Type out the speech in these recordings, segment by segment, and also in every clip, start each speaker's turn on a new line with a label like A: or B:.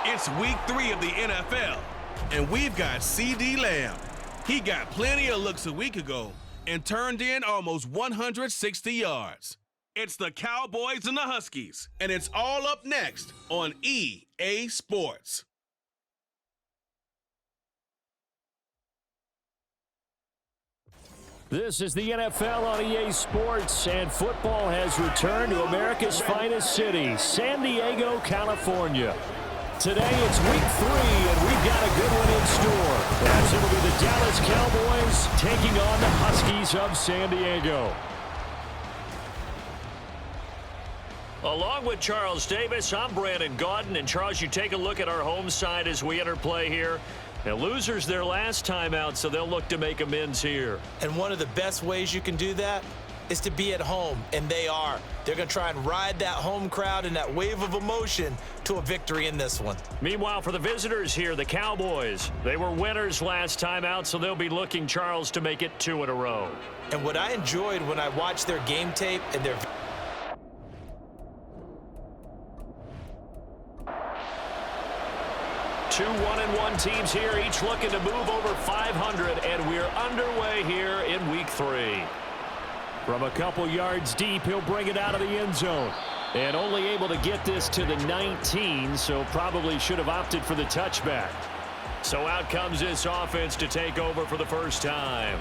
A: It's week 3 of the NFL, and we've got CD Lamb. He got plenty of looks a week ago and turned in almost 160 yards. It's the Cowboys and the Huskies, and it's all up next on EA Sports.
B: This is the NFL on EA Sports, and football has returned to America's finest city, San Diego, California. Today it's week 3, and we've got a good one in store, as it'll be the Dallas Cowboys taking on the Huskies of San Diego. Along with Charles Davis, I'm Brandon Gaudin, and Charles, you take a look at our home side as we enter play here. The losers their last time out, so they'll look to make amends here.
C: And one of the best ways you can do that is to be at home, and they are. They're going to try and ride that home crowd and that wave of emotion to a victory in this one.
B: Meanwhile, for the visitors here, the Cowboys, they were winners last time out, so they'll be looking, Charles, to make it 2 in a row.
C: And what I enjoyed when I watched their game tape and their...
B: Two 1-1 teams here, each looking to move over 500, and we're underway here in week 3. From a couple yards deep, he'll bring it out of the end zone. And only able to get this to the 19, so probably should have opted for the touchback. So out comes this offense to take over for the first time.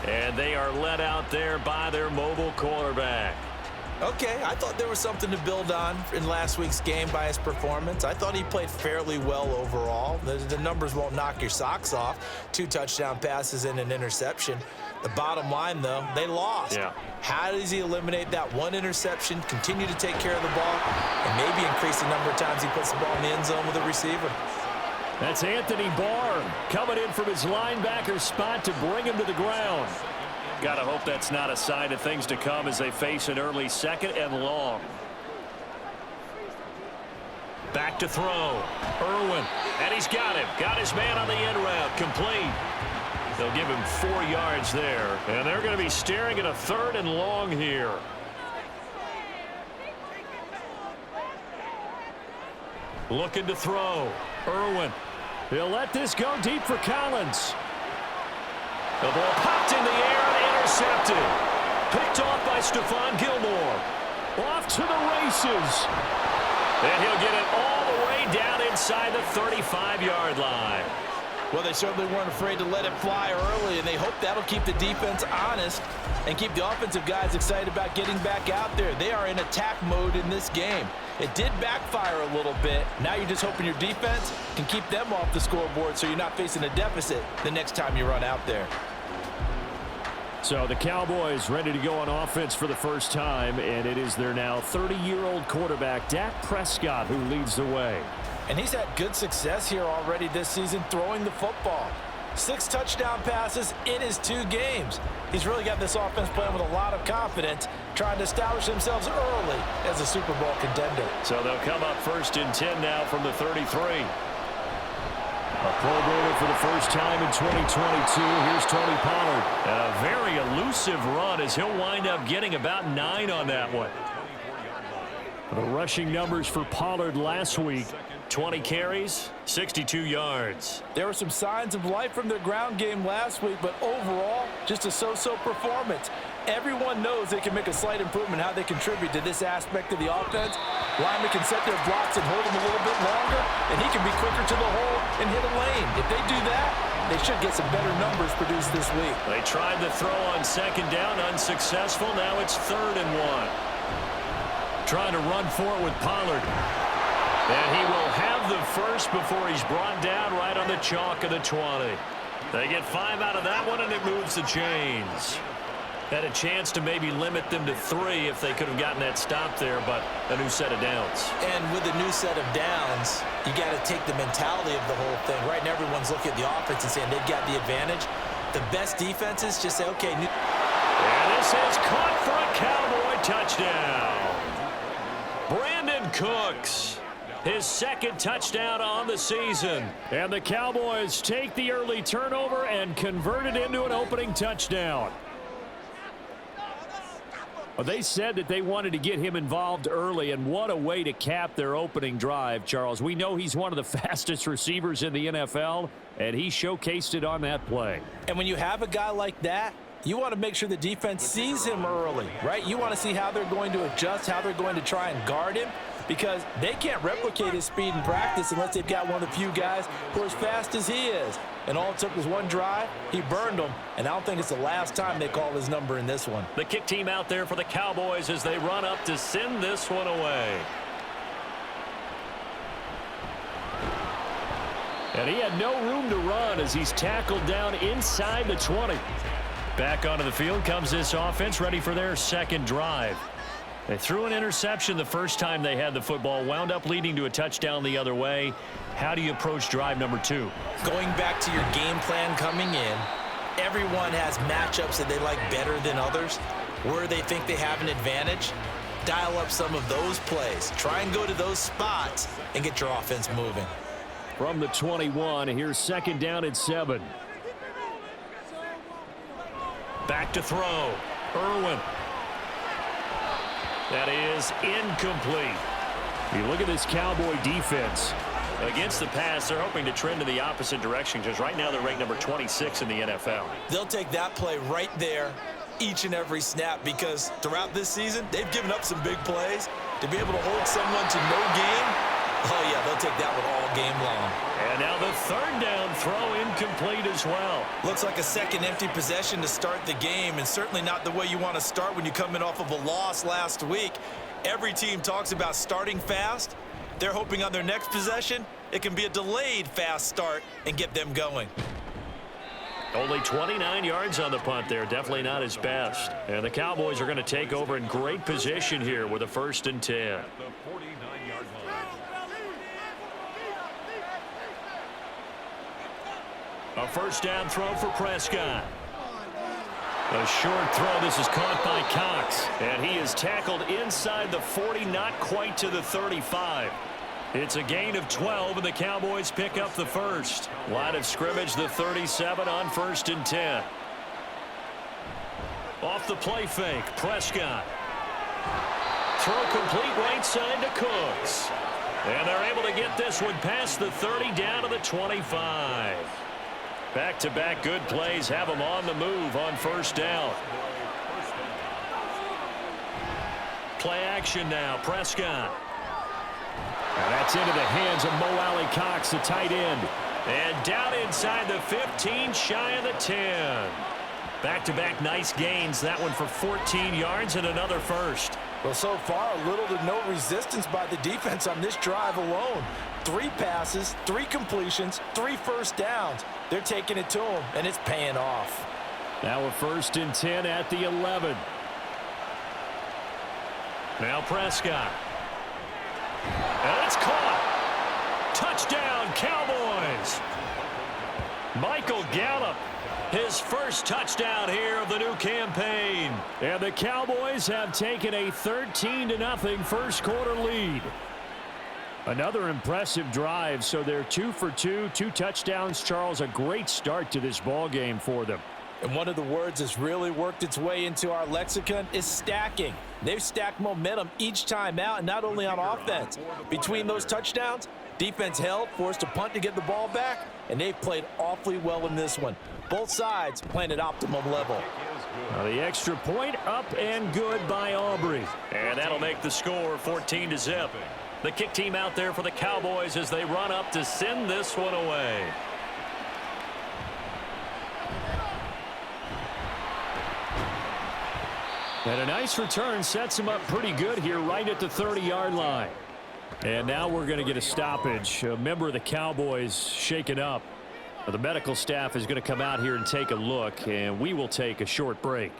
B: And they are led out there by their mobile quarterback.
C: Okay, I thought there was something to build on in last week's game by his performance. I thought he played fairly well overall. The numbers won't knock your socks off. 2 touchdown passes and an interception. The bottom line, though, they lost.
B: Yeah.
C: How does he eliminate that one interception, continue to take care of the ball, and maybe increase the number of times he puts the ball in the end zone with a receiver?
B: That's Anthony Barr coming in from his linebacker spot to bring him to the ground. Gotta hope that's not a sign of things to come as they face an early 2nd and long. Back to throw. Irwin. And he's got him. Got his man on the end route. Complete. They'll give him 4 yards there. And they're going to be staring at a 3rd and long here. Looking to throw. Irwin. He'll let this go deep for Collins. The ball popped in the air and intercepted. Picked off by Stephon Gilmore. Off to the races. And he'll get it all the way down inside the 35-yard line.
C: Well, they certainly weren't afraid to let it fly early, and they hope that'll keep the defense honest and keep the offensive guys excited about getting back out there. They are in attack mode in this game. It did backfire a little bit. Now you're just hoping your defense can keep them off the scoreboard so you're not facing a deficit the next time you run out there.
B: So the Cowboys ready to go on offense for the first time, and it is their now 30-year-old quarterback, Dak Prescott, who leads the way.
C: And he's had good success here already this season throwing the football. 6 touchdown passes in his 2 games. He's really got this offense playing with a lot of confidence, trying to establish themselves early as a Super Bowl contender.
B: So they'll come up 1st and 10 now from the 33. A Pro Bowler for the first time in 2022. Here's Tony Pollard. And a very elusive run as he'll wind up getting about 9 on that one. The rushing numbers for Pollard last week. 20 carries, 62 yards.
C: There were some signs of life from their ground game last week, but overall, just a so-so performance. Everyone knows they can make a slight improvement how they contribute to this aspect of the offense. Linemen can set their blocks and hold them a little bit longer, and he can be quicker to the hole and hit a lane. If they do that, they should get some better numbers produced this week.
B: They tried the throw on 2nd down, unsuccessful. Now it's 3rd and 1. Trying to run for it with Pollard. And he will have the first before he's brought down right on the chalk of the 20. They get 5 out of that one, and it moves the chains. Had a chance to maybe limit them to 3 if they could have gotten that stop there, but a new set of downs.
C: And with a new set of downs, you got to take the mentality of the whole thing. Right now, everyone's looking at the offense and saying they've got the advantage. The best defenses just say, okay.
B: And this is caught for a Cowboy touchdown. Brandon Cooks. His 2nd touchdown on the season. And the Cowboys take the early turnover and convert it into an opening touchdown. Well, they said that they wanted to get him involved early, and what a way to cap their opening drive, Charles. We know he's one of the fastest receivers in the NFL, and he showcased it on that play.
C: And when you have a guy like that, you want to make sure the defense sees him early, right? You want to see how they're going to adjust, how they're going to try and guard him, because they can't replicate his speed in practice unless they've got one of the few guys who are as fast as he is. And all it took was one drive. He burned them, and I don't think it's the last time they call his number in this one.
B: The kick team out there for the Cowboys as they run up to send this one away. And he had no room to run as he's tackled down inside the 20. Back onto the field comes this offense, ready for their second drive. They threw an interception the first time they had the football, wound up leading to a touchdown the other way. How do you approach drive number 2?
C: Going back to your game plan coming in, everyone has matchups that they like better than others. Where they think they have an advantage, dial up some of those plays. Try and go to those spots and get your offense moving.
B: From the 21, here's second down and 7. Back to throw. Irwin. That is incomplete. You look at this Cowboy defense. Against the pass, they're hoping to trend in the opposite direction because right now they're ranked number 26 in the NFL.
C: They'll take that play right there each and every snap because throughout this season, they've given up some big plays. To be able to hold someone to no gain, oh yeah, they'll take that one all game long.
B: And now the third down throw incomplete as well.
C: Looks like a second empty possession to start the game, and certainly not the way you want to start when you're coming off of a loss last week. Every team talks about starting fast. They're hoping on their next possession, it can be a delayed fast start and get them going.
B: Only 29 yards on the punt there. Definitely not his best. And the Cowboys are going to take over in great position here with a 1st and 10. A first down throw for Prescott. A short throw. This is caught by Cox. And he is tackled inside the 40, not quite to the 35. It's a gain of 12, and the Cowboys pick up the first. Line of scrimmage, the 37 on 1st and 10. Off the play fake, Prescott. Throw complete right side to Cooks. And they're able to get this one past the 30 down to the 25. Back-to-back good plays have them on the move on 1st down. Play action now, Prescott. And that's into the hands of Mo Alley Cox, the tight end. And down inside the 15, shy of the 10. Back-to-back nice gains. That one for 14 yards and another first.
C: Well, so far, little to no resistance by the defense on this drive alone. 3 passes, 3 completions, 3 first downs. They're taking it to them, and it's paying off.
B: Now a 1st and 10 at the 11. Now Prescott. And it's caught. Touchdown, Cowboys. Michael Gallup, his first touchdown here of the new campaign. And the Cowboys have taken a 13-0 first quarter lead. Another impressive drive, so they're 2 for 2, 2 touchdowns. Charles, a great start to this ball game for them.
C: And one of the words that's really worked its way into our lexicon is stacking. They've stacked momentum each time out, and not only on offense. Between those touchdowns, defense held, forced a punt to get the ball back, and they've played awfully well in this one. Both sides playing at optimum level.
B: The extra point up and good by Aubrey. And that'll make the score 14-0. The kick team out there for the Cowboys as they run up to send this one away. And a nice return sets him up pretty good here right at the 30-yard line. And now we're going to get a stoppage. A member of the Cowboys shaken up. The medical staff is going to come out here and take a look, and we will take a short break.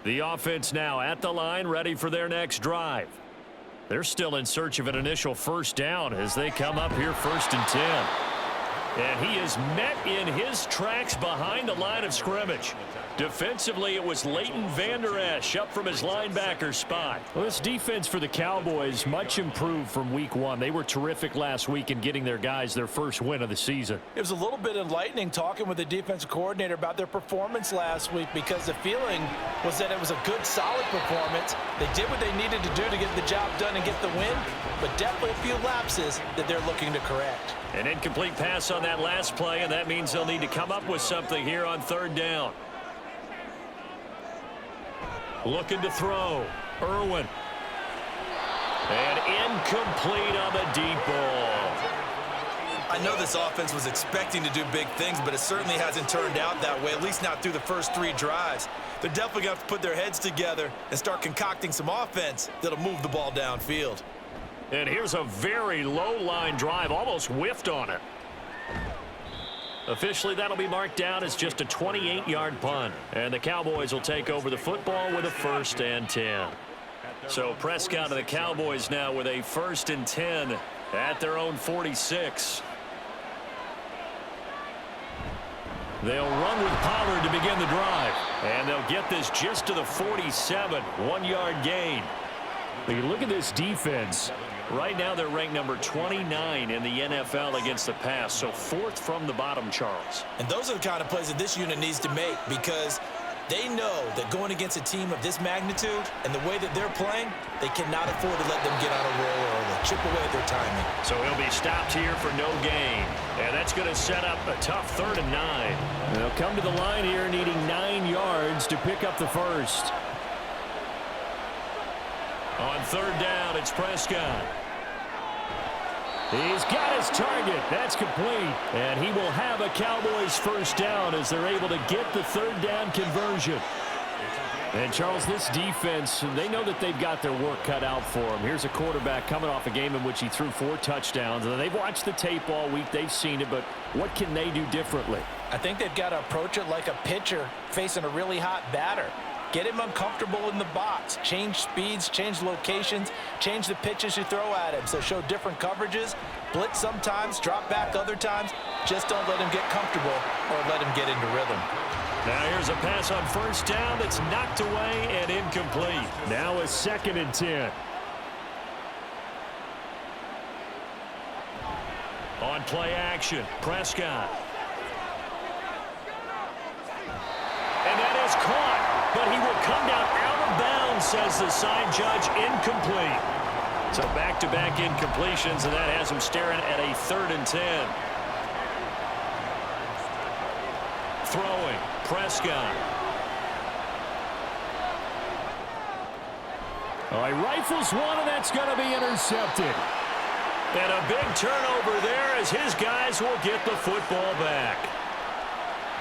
B: The offense now at the line, ready for their next drive. They're still in search of an initial first down as they come up here 1st and 10. And he is met in his tracks behind the line of scrimmage. Defensively, it was Leighton Vander Esch up from his linebacker spot. Well, this defense for the Cowboys much improved from week one. They were terrific last week in getting their guys their first win of the season.
C: It was a little bit enlightening talking with the defensive coordinator about their performance last week because the feeling was that it was a good, solid performance. They did what they needed to do to get the job done and get the win, but definitely a few lapses that they're looking to correct.
B: An incomplete pass on that last play, and that means they'll need to come up with something here on third down. Looking to throw. Irwin. And incomplete on the deep ball.
C: I know this offense was expecting to do big things, but it certainly hasn't turned out that way, at least not through the first 3 drives. They're definitely going to have to put their heads together and start concocting some offense that'll move the ball downfield.
B: And here's a very low-line drive, almost whiffed on it. Officially, that'll be marked down as just a 28-yard punt. And the Cowboys will take over the football with a 1st and 10. So Prescott and the Cowboys now with a 1st and 10 at their own 46. They'll run with Pollard to begin the drive. And they'll get this just to the 47, 1-yard gain. You look at this defense. Right now, they're ranked number 29 in the NFL against the pass, so 4th from the bottom, Charles.
C: And those are the kind of plays that this unit needs to make because they know that going against a team of this magnitude and the way that they're playing, they cannot afford to let them get on a roll early, chip away at their timing.
B: So he'll be stopped here for no gain, and that's going to set up a tough 3rd and 9. They'll come to the line here needing 9 yards to pick up the first. On 3rd down, it's Prescott. He's got his target. That's complete. And he will have a Cowboys 1st down as they're able to get the 3rd down conversion. And, Charles, this defense, they know that they've got their work cut out for them. Here's a quarterback coming off a game in which he threw 4 touchdowns. And they've watched the tape all week. They've seen it. But what can they do differently?
C: I think they've got to approach it like a pitcher facing a really hot batter. Get him uncomfortable in the box. Change speeds, change locations, change the pitches you throw at him. So show different coverages, blitz sometimes, drop back other times. Just don't let him get comfortable or let him get into rhythm.
B: Now here's a pass on 1st down that's knocked away and incomplete. Now a 2nd and 10. On play action, Prescott. And that is caught. But he will come down out of bounds, says the side judge, incomplete. So back-to-back incompletions, and that has him staring at a 3rd and 10. Throwing, Prescott. Oh, he rifles one, and that's going to be intercepted. And a big turnover there as his guys will get the football back.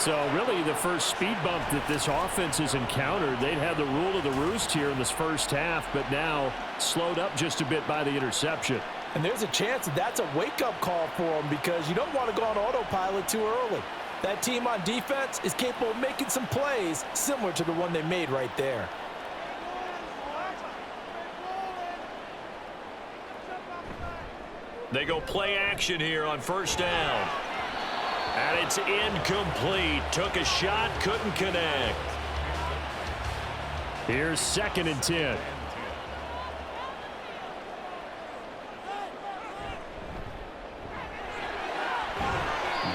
B: So really the first speed bump that this offense has encountered. They'd had the rule of the roost here in this 1st half, but now slowed up just a bit by the interception.
C: And there's a chance that that's a wake-up call for them because you don't want to go on autopilot too early. That team on defense is capable of making some plays similar to the one they made right there.
B: They go play action here on 1st down. And it's incomplete. Took a shot, couldn't connect. Here's 2nd and 10.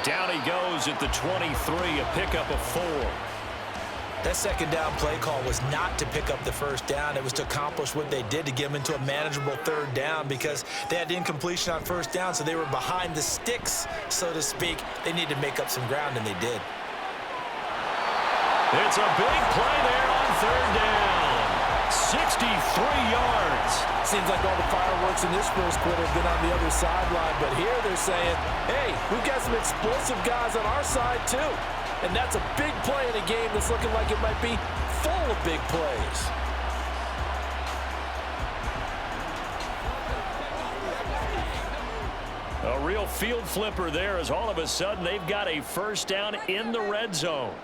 B: Down he goes at the 23, a pickup of 4.
C: That 2nd down play call was not to pick up the 1st down. It was to accomplish what they did to get them into a manageable 3rd down because they had incompletion on 1st down, so they were behind the sticks, so to speak. They needed to make up some ground, and they did.
B: It's a big play there on 3rd down. 63 yards.
C: Seems like all the fireworks in this first quarter have been on the other sideline, but here they're saying, hey, we've got some explosive guys on our side too. And that's a big play in a game that's looking like it might be full of big plays.
B: A real field flipper there as all of a sudden they've got a 1st down in the red zone.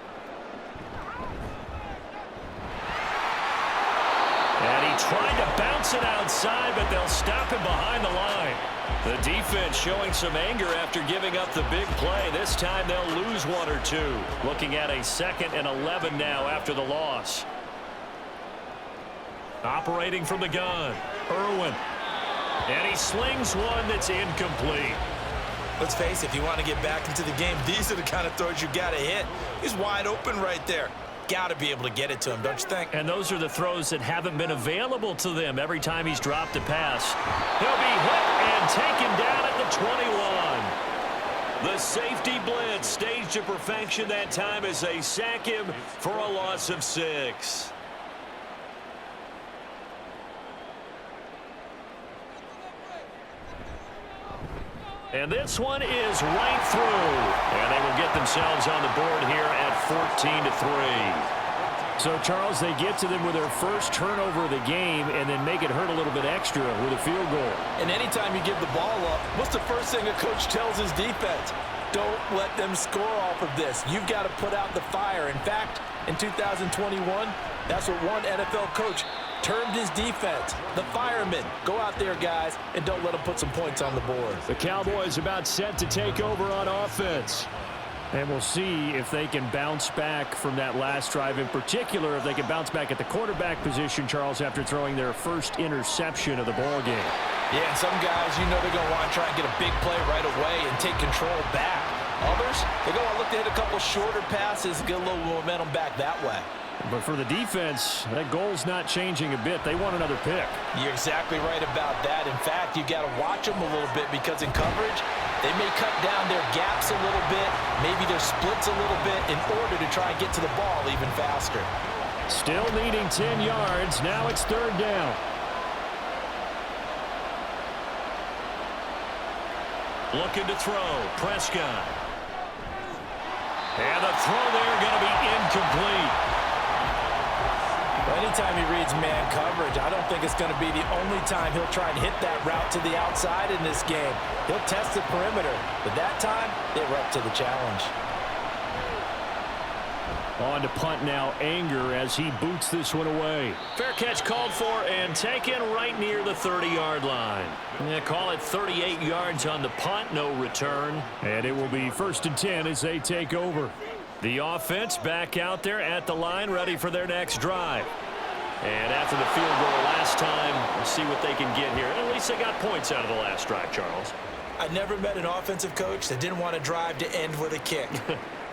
B: And he tried to bounce it outside, but they'll stop him behind the line. The defense showing some anger after giving up the big play. This time they'll lose one or two. Looking at a 2nd and 11 now after the loss. Operating from the gun, Irwin. And he slings one that's incomplete.
C: Let's face it, if you want to get back into the game, these are the kind of throws you got to hit. He's wide open right there. Got to be able to get it to him, don't you think?
B: And those are the throws that haven't been available to them every time he's dropped a pass. He'll be hit and taken down at the 21. The safety blitz staged to perfection that time as they sack him for a loss of 6. And this one is right through. And they will get themselves on the board here at 14-3. So, Charles, they get to them with their first turnover of the game and then make it hurt a little bit extra with a field goal.
C: And anytime you give the ball up, what's the first thing a coach tells his defense? Don't let them score off of this. You've got to put out the fire. In fact, in 2021, that's what one NFL coach termed his defense, the firemen. Go out there, guys, and don't let them put some points on the board.
B: The Cowboys about set to take over on offense. And we'll see if they can bounce back from that last drive. In particular, if they can bounce back at the quarterback position, Charles, after throwing their first interception of the ball game.
C: Yeah, and some guys, you know they're going to want to try and get a big play right away and take control back. Others, they're going to look to hit a couple shorter passes and get a little momentum back that way.
B: But for the defense, that goal's not changing a bit. They want another pick.
C: You're exactly right about that. In fact, you got to watch them a little bit because in coverage, they may cut down their gaps a little bit, maybe their splits a little bit in order to try and get to the ball even faster.
B: Still needing 10 yards. Now it's 3rd down. Looking to throw. Prescott. And the throw there going to be incomplete.
C: Anytime he reads man coverage, I don't think it's going to be the only time he'll try and hit that route to the outside in this game. He'll test the perimeter, but that time, they were up to the challenge.
B: On to punt now, Anger as he boots this one away. Fair catch called for and taken right near the 30-yard line. Yeah, call it 38 yards on the punt, no return. And it will be 1st and 10 as they take over. The offense back out there at the line, ready for their next drive. And after the field goal last time, we'll see what they can get here. At least they got points out of the last drive, Charles.
C: I never met an offensive coach that didn't want to drive to end with a kick.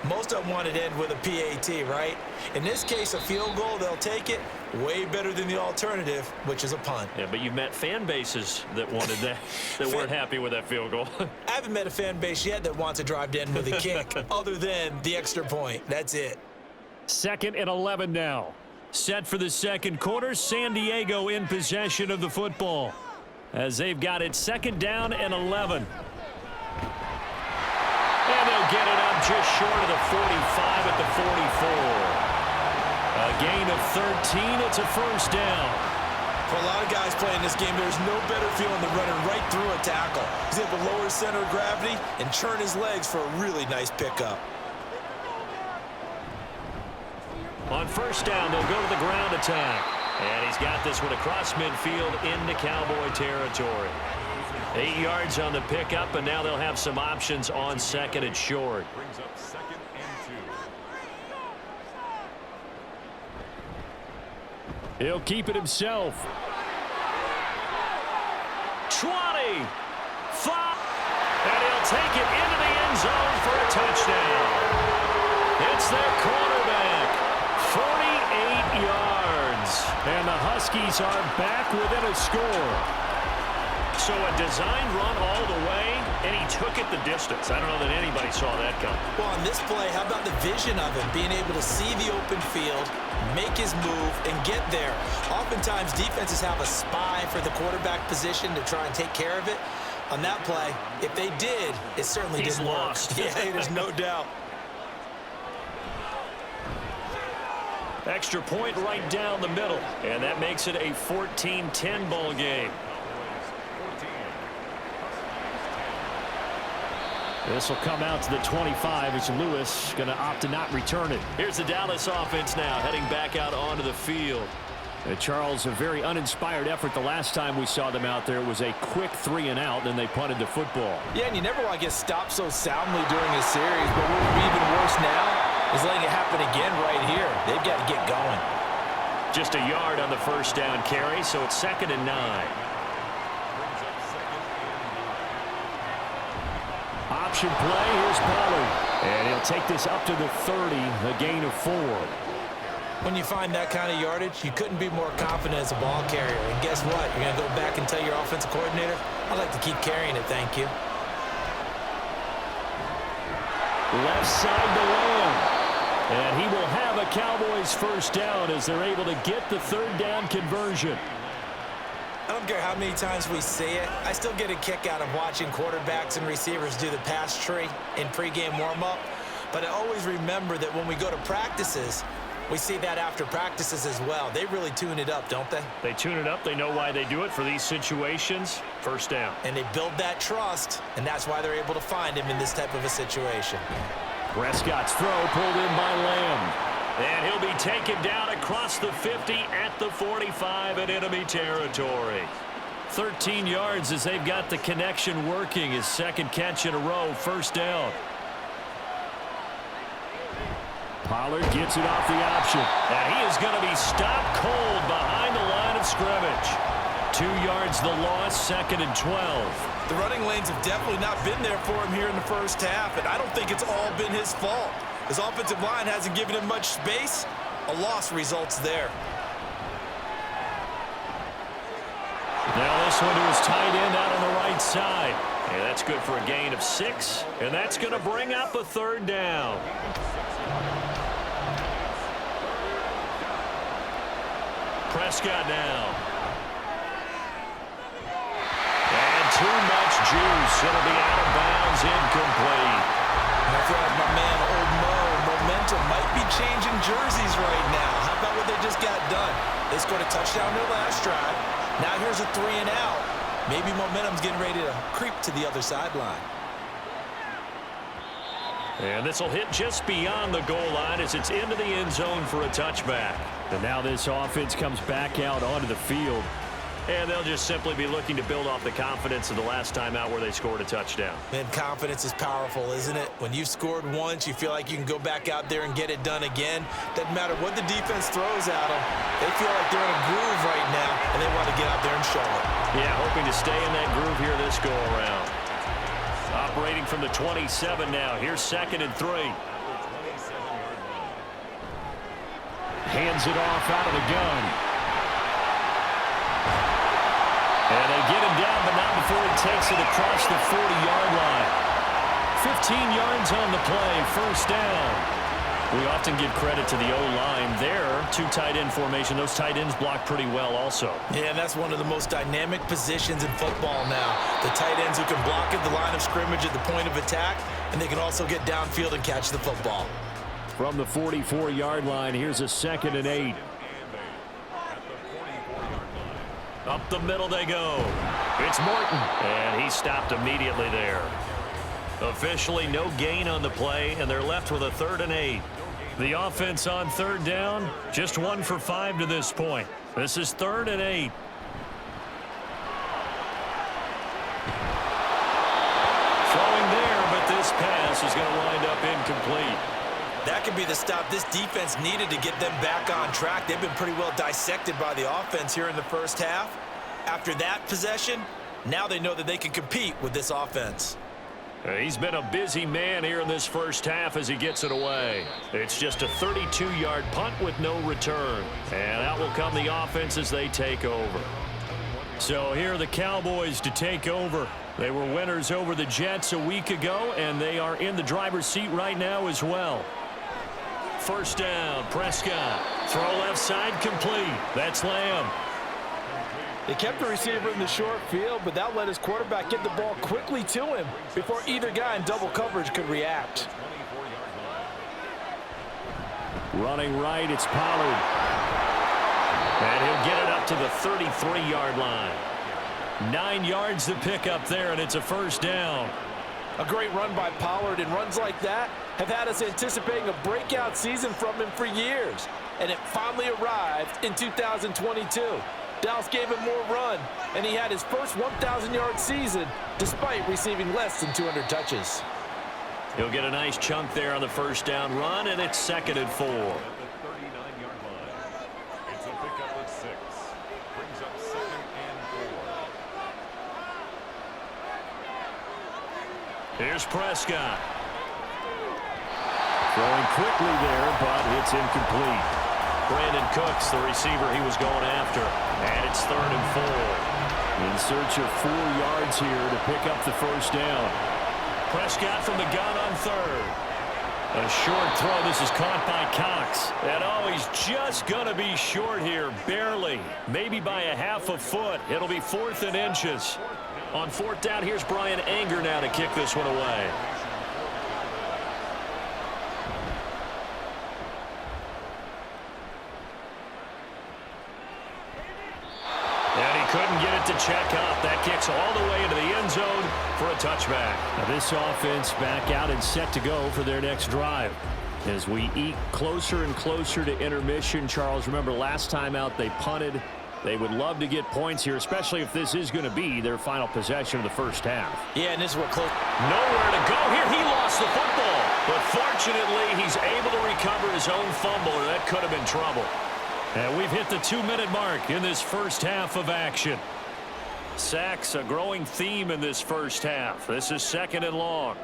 C: Most of them wanted to end with a PAT, right? In this case, a field goal, they'll take it. Way better than the alternative, which is a punt.
B: Yeah, but you've met fan bases that wanted that, that weren't happy with that field goal.
C: I haven't met a fan base yet that wants to drive to end with a kick, other than the extra point. That's it.
B: 2nd and 11 now. Set for the second quarter. San Diego in possession of the football as they've got it 2nd down and 11. And they'll get it up just short of the 45 at the 44. A gain of 13. It's a 1st down.
C: For a lot of guys playing this game, there's no better feeling than running right through a tackle. He's able to lower his center of gravity and churn his legs for a really nice pickup.
B: On 1st down, they'll go to the ground attack. And he's got this one across midfield into Cowboy territory. 8 yards on the pickup, and now they'll have some options on 2nd and short.
D: Brings up 2nd and 2.
B: He'll keep it himself. 20. 5. And he'll take it into the end zone for a touchdown. It's their quarterback. 48 yards. And the Huskies are back within a score. So a designed run all the way, and he took it the distance. I don't know that anybody saw that coming.
C: Well, on this play, how about the vision of him, being able to see the open field, make his move, and get there. Oftentimes, defenses have a spy for the quarterback position to try and take care of it. On that play, if they did, it certainly
B: He's
C: didn't
B: lost.
C: work. Yeah, there's no doubt.
B: Extra point right down the middle, and that makes it a 14-10 ball game. This will come out to the 25 as Lewis going to opt to not return it. Here's the Dallas offense now heading back out onto the field. Charles, a very uninspired effort the last time we saw them out there. It was a quick 3-and-out, then they punted the football.
C: Yeah, and you never want to get stopped so soundly during a series, but what would be even worse now is letting it happen again right here. They've got to get going.
B: Just a yard on the first down carry, so it's 2nd and 9. Option play, here's Pollard. And he'll take this up to the 30, a gain of 4.
C: When you find that kind of yardage, you couldn't be more confident as a ball carrier. And guess what? You're going to go back and tell your offensive coordinator, I'd like to keep carrying it, thank you.
B: Left side to Lamb. And he will have a Cowboys first down as they're able to get the 3rd down conversion.
C: I don't care how many times we see it. I still get a kick out of watching quarterbacks and receivers do the pass tree in pregame warm-up. But I always remember that when we go to practices, we see that after practices as well. They really tune it up, don't they?
B: They tune it up. They know why they do it for these situations. First down.
C: And they build that trust, and that's why they're able to find him in this type of a situation.
B: Prescott's throw pulled in by Lamb. And he'll be taken down across the 50 at the 45 in enemy territory. 13 yards as they've got the connection working. His 2nd catch in a row, first down. Pollard gets it off the option. And he is going to be stopped cold behind the line of scrimmage. 2 yards the loss, 2nd and 12.
C: The running lanes have definitely not been there for him here in the first half, and I don't think it's all been his fault. His offensive line hasn't given him much space. A loss results there.
B: Now this one to his tight end out on the right side. And that's good for a gain of 6. And that's going to bring up a 3rd down. Prescott now. And too much juice. It'll be out of bounds, incomplete.
C: I feel like my man, Old Mo, momentum might be changing jerseys right now. How about what they just got done? They scored a touchdown their last drive. Now here's a 3-and-out. Maybe momentum's getting ready to creep to the other sideline.
B: And this will hit just beyond the goal line as it's into the end zone for a touchback. And now this offense comes back out onto the field. And they'll just simply be looking to build off the confidence of the last time out where they scored a touchdown.
C: Man, confidence is powerful, isn't it? When you've scored once, you feel like you can go back out there and get it done again. Doesn't matter what the defense throws at them. They feel like they're in a groove right now, and they want to get out there and show it.
B: Yeah, hoping to stay in that groove here this go-around. Operating from the 27 now. Here's 2nd and 3. Hands it off out of the gun. And they get him down, but not before he takes it across the 40-yard line. 15 yards on the play, first down. We often give credit to the O-line there. 2 tight end formation. Those tight ends block pretty well also.
C: Yeah, and that's one of the most dynamic positions in football now. The tight ends who can block at the line of scrimmage at the point of attack, and they can also get downfield and catch the football.
B: From the 44-yard line, here's a 2nd and 8. Up the middle they go. It's Morton. And he stopped immediately there. Officially no gain on the play, and they're left with a 3rd and 8. The offense on 3rd down, just 1 for 5 to this point. This is 3rd and 8. Throwing there, but this pass is going to wind up incomplete.
C: That could be the stop this defense needed to get them back on track. They've been pretty well dissected by the offense here in the first half. After that possession, now they know that they can compete with this offense.
B: He's been a busy man here in this first half as he gets it away. It's just a 32-yard punt with no return. And out will come the offense as they take over. So here are the Cowboys to take over. They were winners over the Jets a week ago, and they are in the driver's seat right now as well. First down, Prescott. Throw left side complete. That's Lamb.
C: They kept the receiver in the short field, but that let his quarterback get the ball quickly to him before either guy in double coverage could react.
B: Running right, it's Pollard. And he'll get it up to the 33-yard line. 9 yards to pick up there, and it's a first down.
C: A great run by Pollard, and runs like that have had us anticipating a breakout season from him for years. And it finally arrived in 2022. Dallas gave him more run, and he had his first 1,000-yard season despite receiving less than 200 touches.
B: He'll get a nice chunk there on the first down run, and it's 2nd and 4.
D: At the 39-yard line. It's a pickup of 6. Brings up 2nd and 4.
B: Here's Prescott. Throwing quickly there, but it's incomplete. Brandon Cooks, the receiver he was going after. And it's 3rd and 4. In search of 4 yards here to pick up the first down. Prescott from the gun on 3rd. A short throw. This is caught by Cox. And oh, he's just going to be short here. Barely. Maybe by a half a foot. It'll be 4th and inches. On 4th down, here's Brian Anger now to kick this one away. Couldn't get it to check up. That kicks all the way into the end zone for a touchback. Now this offense back out and set to go for their next drive. As we eke closer and closer to intermission, Charles, remember last time out they punted. They would love to get points here, especially if this is going to be their final possession of the first half.
C: Yeah, and this is what close.
B: Nowhere to go here. He lost the football. But fortunately, he's able to recover his own fumble, or that could have been trouble. And we've hit the 2-minute mark in this first half of action. Sacks, a growing theme in this first half. This is 2nd and long.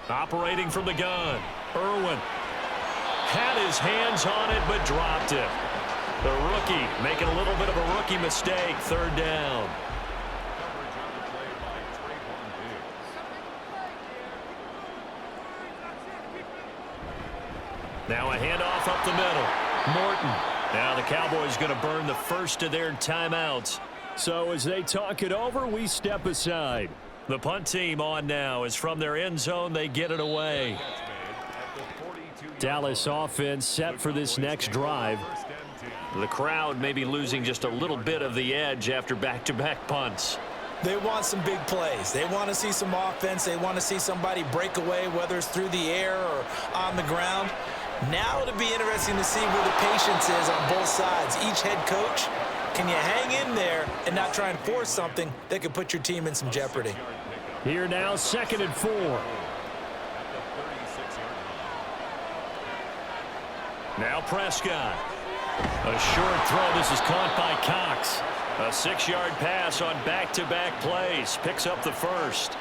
B: Operating from the gun. Irwin had his hands on it but dropped it. The rookie making a little bit of a rookie mistake. 3rd down. Now a handoff up the middle. Morton. Now the Cowboys going to burn the first of their timeouts. So as they talk it over, we step aside. The punt team on now is from their end zone. They get it away. Dallas offense set for this next drive. The crowd may be losing just a little bit of the edge after back-to-back punts.
C: They want some big plays. They want to see some offense. They want to see somebody break away, whether it's through the air or on the ground. Now it'll be interesting to see where the patience is on both sides. Each head coach, can you hang in there and not try and force something that could put your team in some jeopardy?
B: Here now, 2nd and 4. Now Prescott. A short throw. This is caught by Cox. A 6-yard pass on back-to-back plays. Picks up the first.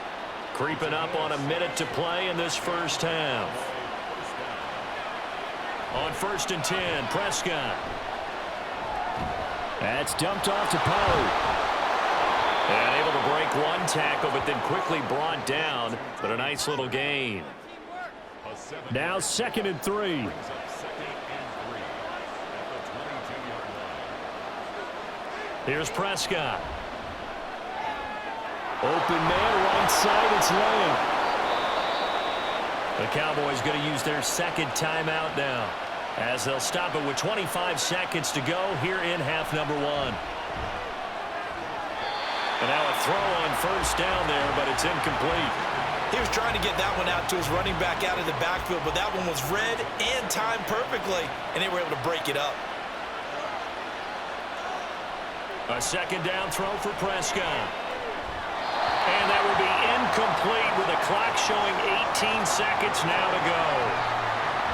B: Creeping up on a minute to play in this first half. On 1st and 10, Prescott. That's dumped off to Pollard. And able to break one tackle, but then quickly brought down. But a nice little gain. Now 2nd and 3. Here's Prescott. Open man, right side, it's Lamb. The Cowboys going to use their 2nd timeout now, as they'll stop it with 25 seconds to go here in half number 1. And now a throw on 1st down there, but it's incomplete.
C: He was trying to get that one out to his running back out of the backfield, but that one was read and timed perfectly, and they were able to break it up.
B: A 2nd down throw for Prescott. And that will be incomplete with the clock showing 18 seconds now to go.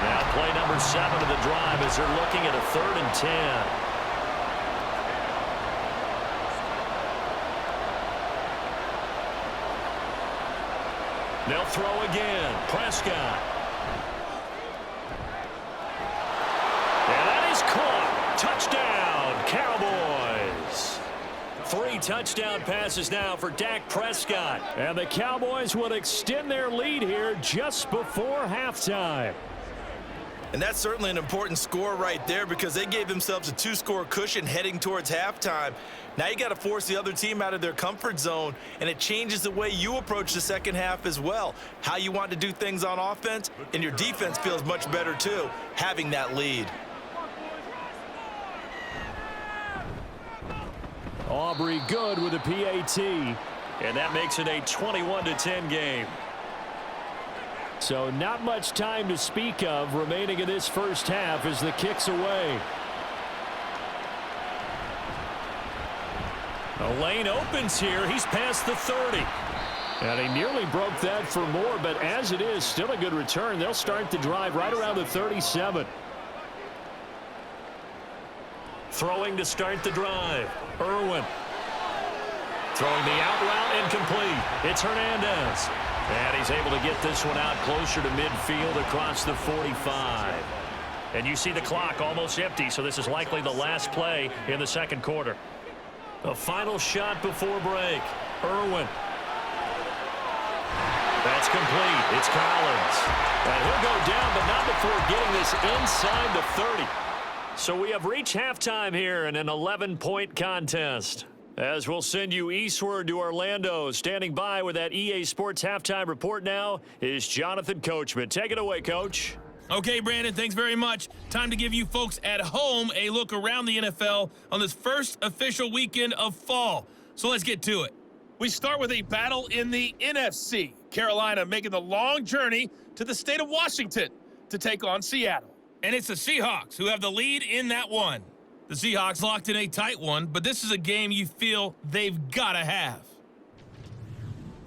B: Now play number 7 of the drive as they're looking at a 3rd and 10. They'll throw again. Prescott. And that is caught. Touchdown, Cowboys. 3 touchdown passes now for Dak Prescott. And the Cowboys will extend their lead here just before halftime.
C: And that's certainly an important score right there because they gave themselves a 2-score cushion heading towards halftime. Now you got to force the other team out of their comfort zone, and it changes the way you approach the second half as well. How you want to do things on offense, and your defense feels much better too, having that lead.
B: Aubrey good with a PAT. And that makes it a 21-10 game. So not much time to speak of remaining in this first half as the kick's away. The lane opens here. He's past the 30. And he nearly broke that for more, but as it is, still a good return. They'll start the drive right around the 37. Throwing to start the drive. Irwin. Throwing the out route incomplete. It's Hernandez. And he's able to get this one out closer to midfield across the 45. And you see the clock almost empty, so this is likely the last play in the second quarter. The final shot before break. Irwin. That's complete. It's Collins. And he'll go down, but not before getting this inside the 30. So we have reached halftime here in an 11-point contest. As we'll send you eastward to Orlando, standing by with that EA Sports halftime report now is Jonathan Coachman. Take it away, Coach.
E: Okay, Brandon, thanks very much. Time to give you folks at home a look around the NFL on this first official weekend of fall. So let's get to it. We start with a battle in the NFC. Carolina making the long journey to the state of Washington to take on Seattle. And it's the Seahawks who have the lead in that one. The Seahawks locked in a tight one, but this is a game you feel they've got to have.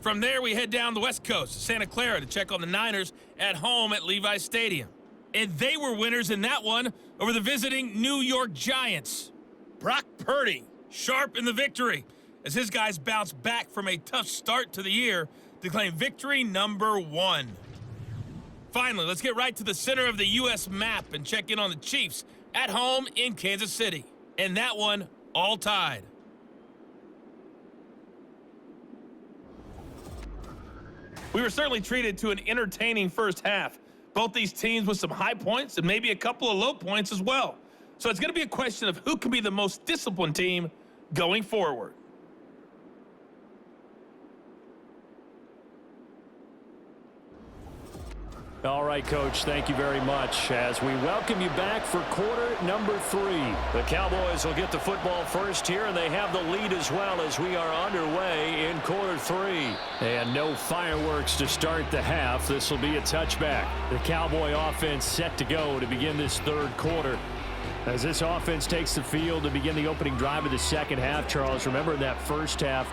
E: From there, we head down the West Coast to Santa Clara to check on the Niners at home at Levi's Stadium. And they were winners in that one over the visiting New York Giants. Brock Purdy, sharp in the victory, as his guys bounce back from a tough start to the year to claim victory number 1. Finally, let's get right to the center of the U.S. map and check in on the Chiefs at home in Kansas City. And that one, all tied. We were certainly treated to an entertaining first half. Both these teams with some high points and maybe a couple of low points as well. So it's going to be a question of who can be the most disciplined team going forward.
B: All right, Coach, thank you very much. As we welcome you back for quarter number 3. The Cowboys will get the football first here, and they have the lead as well as we are underway in quarter 3. And no fireworks to start the half. This will be a touchback. The Cowboy offense set to go to begin this third quarter. As this offense takes the field to begin the opening drive of the second half, Charles, remember in that first half,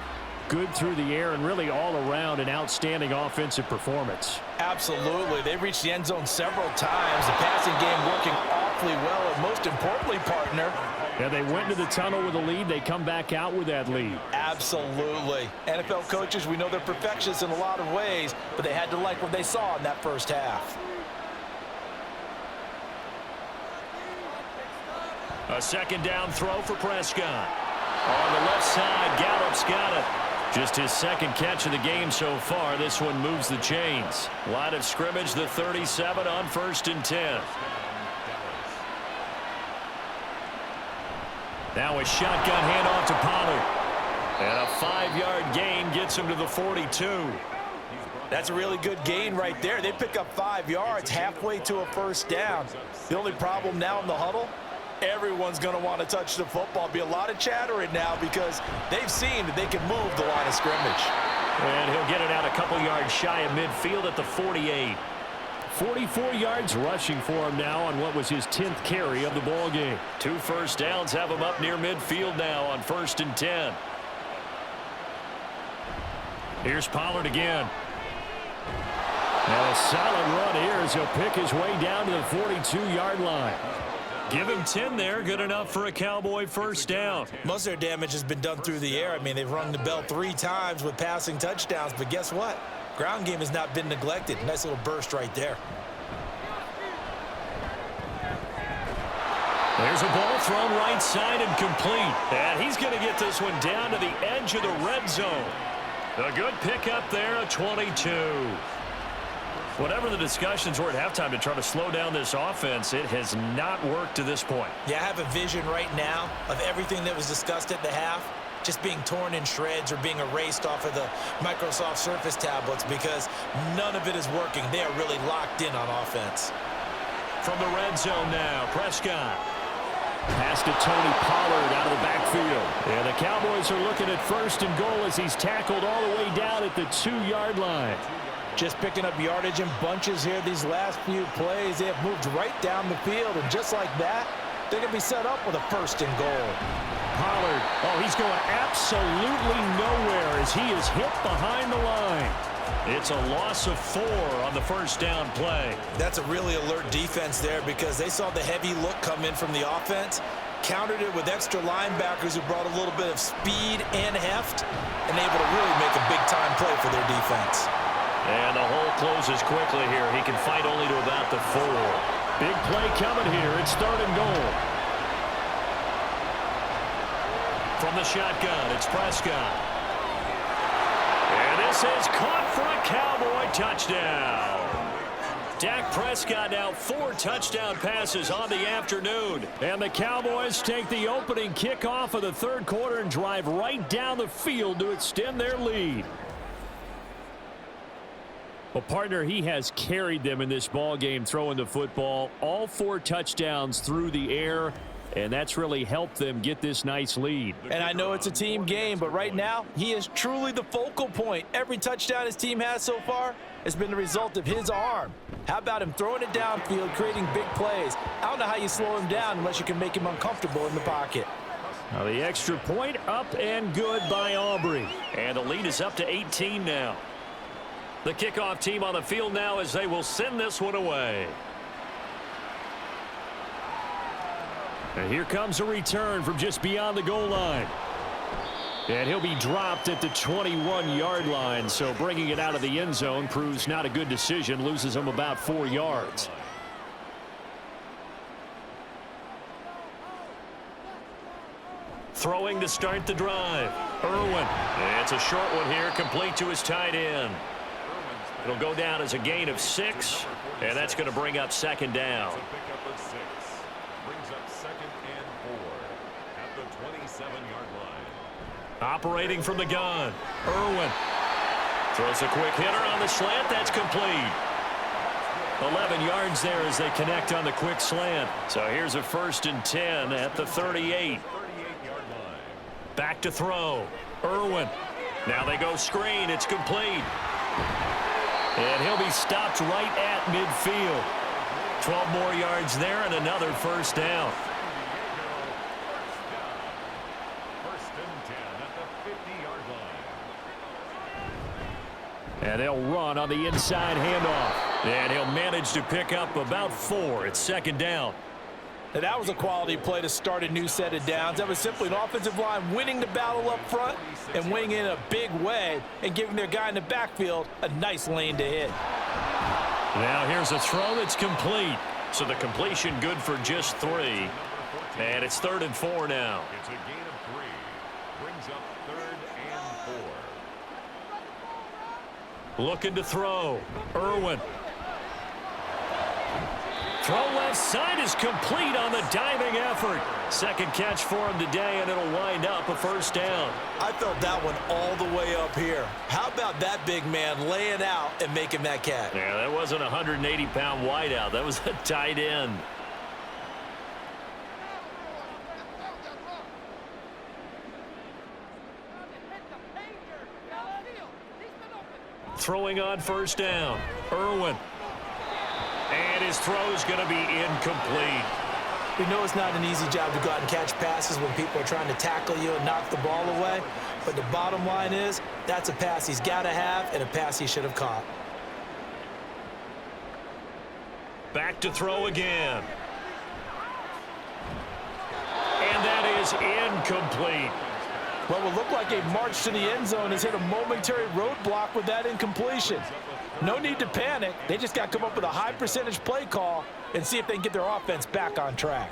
B: good through the air and really all around an outstanding offensive performance.
C: Absolutely. They reached the end zone several times. The passing game working awfully well. And most importantly, partner,
B: yeah, they went to the tunnel with a lead. They come back out with that lead.
C: Absolutely. NFL coaches, we know they're perfectionists in a lot of ways, but they had to like what they saw in that first half.
B: A second down throw for Prescott. On the left side, Gallup's got it. Just his second catch of the game so far. This one moves the chains. Line of scrimmage, the 37 on 1st and 10. Now a shotgun handoff to Pollard. And a 5-yard gain gets him to the 42.
C: That's a really good gain right there. They pick up 5 yards halfway to a first down. The only problem now in the huddle, everyone's going to want to touch the football. Be a lot of chattering now because they've seen that they can move the line of scrimmage.
B: And he'll get it out a couple yards shy of midfield at the 48. 44 yards rushing for him now on what was his 10th carry of the ball game. 2 first downs have him up near midfield now on 1st and 10. Here's Pollard again. And a solid run here as he'll pick his way down to the 42-yard line. Give him 10 there. Good enough for a Cowboy first down.
C: Most of their damage has been done through the air. I mean, they've rung the bell 3 times with passing touchdowns, but guess what? Ground game has not been neglected. Nice little burst right there.
B: There's a ball thrown right side and complete. And he's going to get this one down to the edge of the red zone. A good pickup there, a 22. Whatever the discussions were at halftime to try to slow down this offense, it has not worked to this point.
C: Yeah, I have a vision right now of everything that was discussed at the half just being torn in shreds or being erased off of the Microsoft Surface tablets because none of it is working. They are really locked in on offense.
B: From the red zone now, Prescott. Pass to Tony Pollard out of the backfield. And the Cowboys are looking at 1st and goal as he's tackled all the way down at the 2-yard line.
C: Just picking up yardage in bunches here these last few plays. They have moved right down the field, and just like that, they're going to be set up with a 1st and goal.
B: Pollard, oh, he's going absolutely nowhere as he is hit behind the line. It's a loss of 4 on the 1st down play.
C: That's a really alert defense there because they saw the heavy look come in from the offense, countered it with extra linebackers who brought a little bit of speed and heft, and able to really make a big-time play for their defense.
B: And the hole closes quickly here. He can fight only to about the 4. Big play coming here. It's 3rd and goal. From the shotgun, it's Prescott. And this is caught for a Cowboy touchdown. Dak Prescott now 4 touchdown passes on the afternoon. And the Cowboys take the opening kickoff of the 3rd quarter and drive right down the field to extend their lead. Well, partner, he has carried them in this ball game throwing the football. All 4 touchdowns through the air, and that's really helped them get this nice lead.
C: And I know it's a team game, but right now, he is truly the focal point. Every touchdown his team has so far has been the result of his arm. How about him throwing it downfield, creating big plays? I don't know how you slow him down unless you can make him uncomfortable in the pocket.
B: Now the extra point up and good by Aubrey. And the lead is up to 18 now. The kickoff team on the field now as they will send this one away. And here comes a return from just beyond the goal line. And he'll be dropped at the 21-yard line, so bringing it out of the end zone proves not a good decision, loses him about 4 yards. Throwing to start the drive. Irwin. It's a short one here, complete to his tight end. It'll go down as a gain of 6, and that's going to bring up 2nd down.
D: Pickup of 6. Brings up 2nd and 4 at the 27-yard line.
B: Operating from the gun. Irwin. Throws a quick hitter on the slant. That's complete. 11 yards there as they connect on the quick slant. So here's a 1st and 10 at the 38.
D: 38-yard line.
B: Back to throw. Irwin. Now they go screen. It's complete. And he'll be stopped right at midfield. 12 more yards there and another 1st down.
D: 1st and 10 at the 50-yard line.
B: And they'll run on the inside handoff. And he'll manage to pick up about 4. It's 2nd down.
C: Now, that was a quality play to start a new set of downs. That was simply an offensive line winning the battle up front and winning in a big way and giving their guy in the backfield a nice lane to hit.
B: Now here's a throw that's complete. So the completion good for just 3. And it's 3rd and 4 now.
D: It's a gain of 3. Brings up 3rd and 4.
B: Looking to throw. Irwin. Throw left side is complete on the diving effort. 2nd catch for him today, and it'll wind up a 1st down.
C: I felt that one all the way up here. How about that big man laying out and making that catch?
B: Yeah, that wasn't a 180-pound wideout. That was a tight end. Throwing on 1st down. Irwin. And his throw is going to be incomplete.
C: We know it's not an easy job to go out and catch passes when people are trying to tackle you and knock the ball away. But the bottom line is, that's a pass he's got to have and a pass he should have caught.
B: Back to throw again. And that is incomplete.
C: What will look like a march to the end zone has hit a momentary roadblock with that incompletion. No need to panic. They just got to come up with a high percentage play call and see if they can get their offense back on track.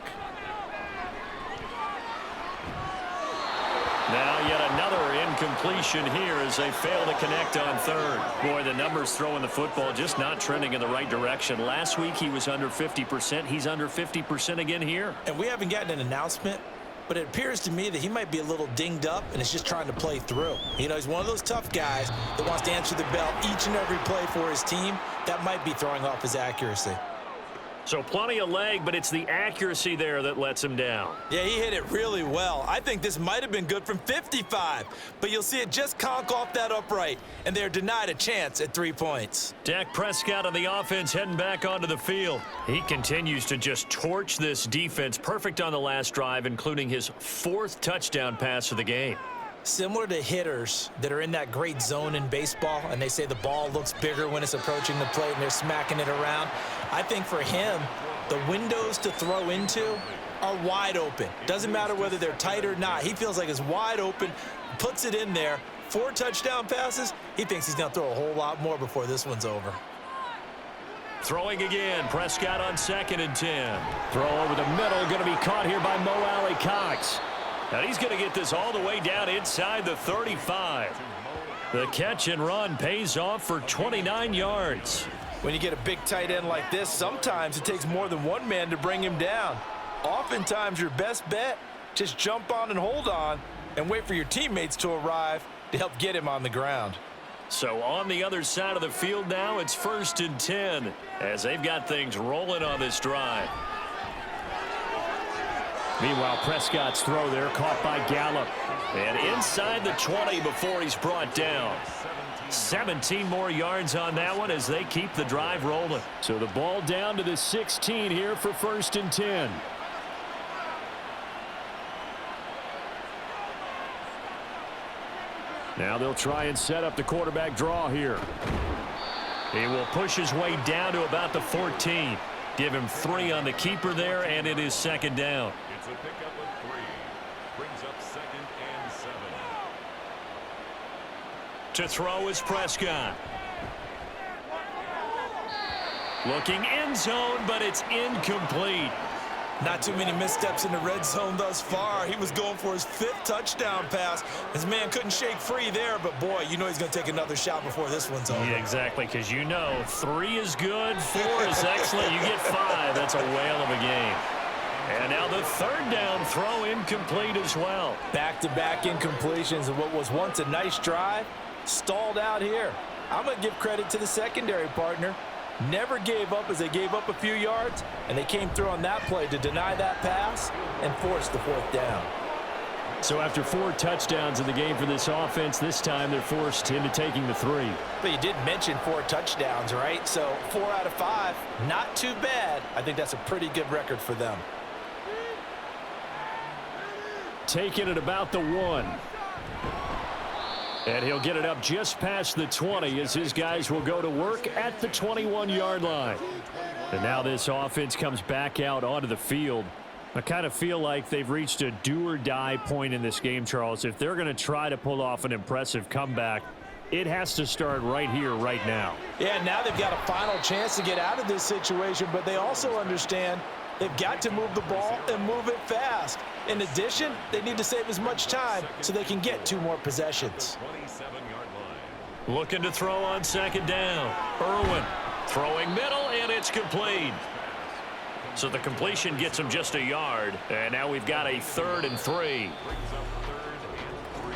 B: Now yet another incompletion here as they fail to connect on 3rd. Boy, the numbers throwing the football just not trending in the right direction. Last week he was under 50%. He's under 50% again here.
C: And we haven't gotten an announcement, but it appears to me that he might be a little dinged up and is just trying to play through. You know, he's one of those tough guys that wants to answer the bell each and every play for his team. That might be throwing off his accuracy.
B: So plenty of leg, but it's the accuracy there that lets him down.
C: Yeah, he hit it really well. I think this might have been good from 55, but you'll see it just conk off that upright, and they're denied a chance at 3 points.
B: Dak Prescott on the offense heading back onto the field. He continues to just torch this defense. Perfect on the last drive, including his 4th touchdown pass of the game.
C: Similar to hitters that are in that great zone in baseball, and they say the ball looks bigger when it's approaching the plate and they're smacking it around. I think for him, the windows to throw into are wide open. Doesn't matter whether they're tight or not. He feels like it's wide open, puts it in there. 4 touchdown passes. He thinks he's going to throw a whole lot more before this one's over.
B: Throwing again, Prescott on 2nd and 10. Throw over the middle, going to be caught here by Mo Alley Cox. And he's going to get this all the way down inside the 35. The catch and run pays off for 29 yards.
C: When you get a big tight end like this, sometimes it takes more than one man to bring him down. Oftentimes, your best bet, just jump on and hold on and wait for your teammates to arrive to help get him on the ground.
B: So on the other side of the field now, it's 1st and 10 as they've got things rolling on this drive. Meanwhile, Prescott's throw there caught by Gallup. And inside the 20 before he's brought down. 17 more yards on that one as they keep the drive rolling. So the ball down to the 16 here for 1st and 10. Now they'll try and set up the quarterback draw here. He will push his way down to about the 14. Give him 3 on the keeper there, and it is 2nd down.
D: It's a pickup of 3. Brings up 2nd and 7.
B: To throw is Prescott. Looking end zone, but it's incomplete.
C: Not too many missteps in the red zone thus far. He was going for his 5th touchdown pass. His man couldn't shake free there, but boy, you know he's going to take another shot before this one's over.
B: Yeah, exactly, because you know 3 is good, 4 is excellent. You get 5. That's a whale of a game. And now the 3rd down throw incomplete as well.
C: Back-to-back incompletions of what was once a nice drive, stalled out here. I'm going to give credit to the secondary partner. Never gave up as they gave up a few yards, and they came through on that play to deny that pass and force the 4th down.
B: So after 4 touchdowns in the game for this offense, this time they're forced into taking the 3.
C: But you did mention 4 touchdowns, right? So 4 out of 5, not too bad. I think that's a pretty good record for them.
B: Taking it about the 1. And he'll get it up just past the 20 as his guys will go to work at the 21-yard line. And now this offense comes back out onto the field. I kind of feel like they've reached a do-or-die point in this game, Charles. If they're going to try to pull off an impressive comeback, it has to start right here, right now.
C: Yeah, now they've got a final chance to get out of this situation, but they also understand they've got to move the ball and move it fast. In addition, they need to save as much time so they can get 2 more possessions.
D: 27-yard line.
B: Looking to throw on 2nd down. Irwin throwing middle, and it's complete. So the completion gets him just a yard. And now we've got a 3rd and 3.
D: Brings up 3rd and 3.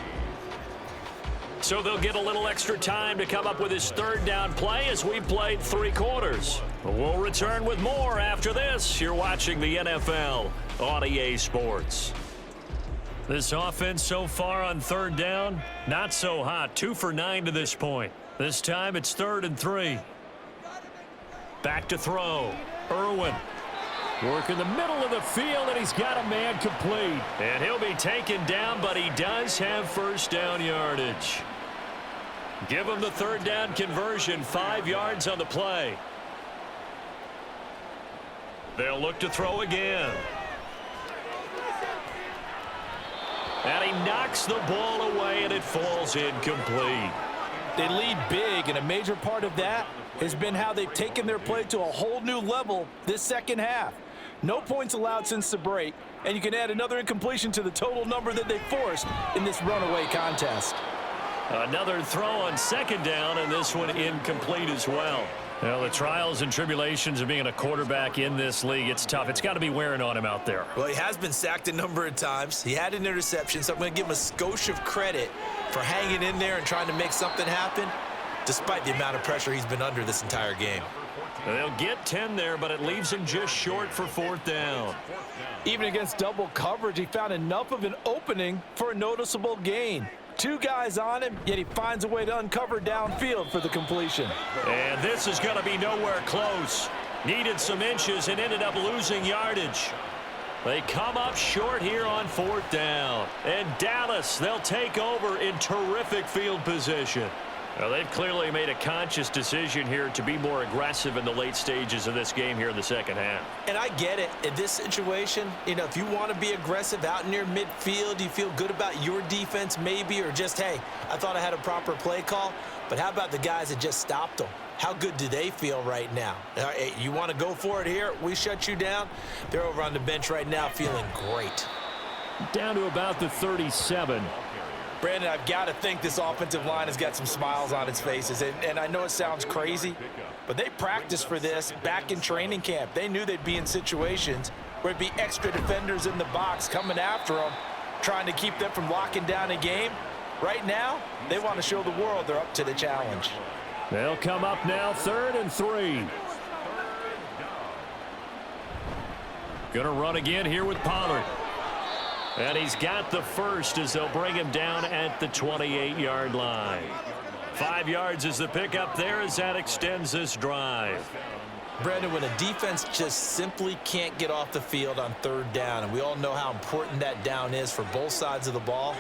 B: So they'll get a little extra time to come up with his 3rd down play as we played 3 quarters. We'll return with more after this. You're watching the NFL on EA Sports. This offense so far on 3rd down, not so hot. 2 for 9 to this point. This time it's 3rd and 3. Back to throw. Irwin. Work in the middle of the field, and he's got a man complete. And he'll be taken down, but he does have 1st down yardage. Give him the 3rd down conversion, 5 yards on the play. They'll look to throw again. And he knocks the ball away, and it falls incomplete.
C: They lead big, and a major part of that has been how they've taken their play to a whole new level this 2nd half. No points allowed since the break, and you can add another incompletion to the total number that they forced in this runaway contest.
B: Another throw on 2nd down, and this one incomplete as well. Well, the trials and tribulations of being a quarterback in this league, it's tough. It's got to be wearing on him out there.
C: Well, he has been sacked a number of times. He had an interception, so I'm going to give him a skosh of credit for hanging in there and trying to make something happen, despite the amount of pressure he's been under this entire game.
B: They'll get 10 there, but it leaves him just short for 4th down.
C: Even against double coverage, he found enough of an opening for a noticeable gain. 2 guys on him, yet he finds a way to uncover downfield for the completion.
B: And this is going to be nowhere close. Needed some inches and ended up losing yardage. They come up short here on 4th down. And Dallas, they'll take over in terrific field position. Now, they've clearly made a conscious decision here to be more aggressive in the late stages of this game here in the second half.
C: And I get it. In this situation, if you want to be aggressive out near midfield, you feel good about your defense maybe, or just, hey, I thought I had a proper play call. But how about the guys that just stopped them? How good do they feel right now? Hey, you want to go for it here? We shut you down? They're over on the bench right now feeling great.
B: Down to about the 37.
C: Brandon, I've got to think this offensive line has got some smiles on its faces. And I know it sounds crazy, but they practiced for this back in training camp. They knew they'd be in situations where it'd be extra defenders in the box coming after them, trying to keep them from locking down a game. Right now, they want to show the world they're up to the challenge.
B: They'll come up now 3rd and 3. Gonna run again here with Pollard. And he's got the first as they'll bring him down at the 28-yard line. 5 yards is the pickup there as that extends this drive.
C: Brandon, when a defense just simply can't get off the field on 3rd down, and we all know how important that down is for both sides of the ball,